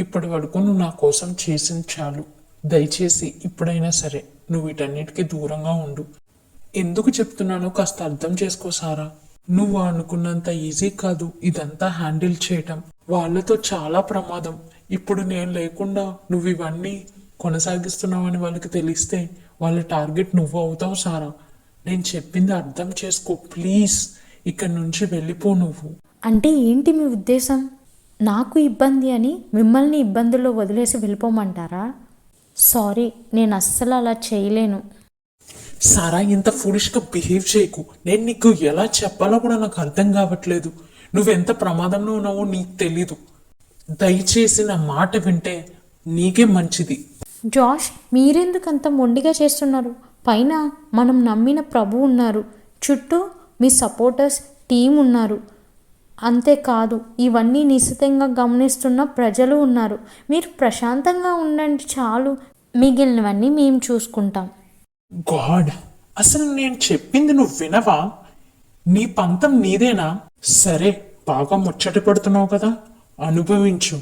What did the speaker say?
ఇప్పటి వరకు నువ్వు నా కోసం చేసింది చాలు. దయచేసి ఇప్పుడైనా సరే నువ్వు వీటన్నిటికీ దూరంగా ఉండు. ఎందుకు చెప్తున్నానో కాస్త అర్థం చేసుకో సారా. నువ్వు అనుకున్నంత ఈజీ కాదు ఇదంతా హ్యాండిల్ చేయటం. వాళ్ళతో చాలా ప్రమాదం. ఇప్పుడు నేను లేకుండా నువ్వు ఇవన్నీ కొనసాగిస్తున్నావని వాళ్ళకి తెలిస్తే వాళ్ళ టార్గెట్ నువ్వు అవుతావు సారా. నేను చెప్పింది అర్థం చేసుకో ప్లీజ్. ఇక్కడి నుంచి వెళ్ళిపో నువ్వు. అంటే ఏంటి మీ ఉద్దేశం? నాకు ఇబ్బంది అని మిమ్మల్ని ఇబ్బందుల్లో వదిలేసి వెళ్ళిపోమంటారా? సారీ, నేను అస్సలు అలా చేయలేను. సారా, ఇంత ఫులిష్గా బిహేవ్ చేయకు. నేను నీకు ఎలా చెప్పాలో కూడా నాకు అర్థం కావట్లేదు. నువ్వెంత ప్రమాదంలో ఉన్నావో నీకు తెలీదు. దయచేసి నా మాట వింటే నీకే మంచిది. జాష్, మీరెందుకు అంత మొండిగా చేస్తున్నారు? పైన మనం నమ్మిన ప్రభు ఉన్నారు, చుట్టూ మీ సపోర్టర్స్ టీం ఉన్నారు. అంతేకాదు ఇవన్నీ నిశితంగా గమనిస్తున్న ప్రజలు ఉన్నారు. మీరు ప్రశాంతంగా ఉండండి చాలు, మిగిలినవన్నీ మేము చూసుకుంటాం. గాడ్, అసలు నేను చెప్పింది నువ్వు వినవా? నీ పంతం నీదేనా? సరే, బాగా ముచ్చట పడుతున్నావు కదా, అనుభవించు.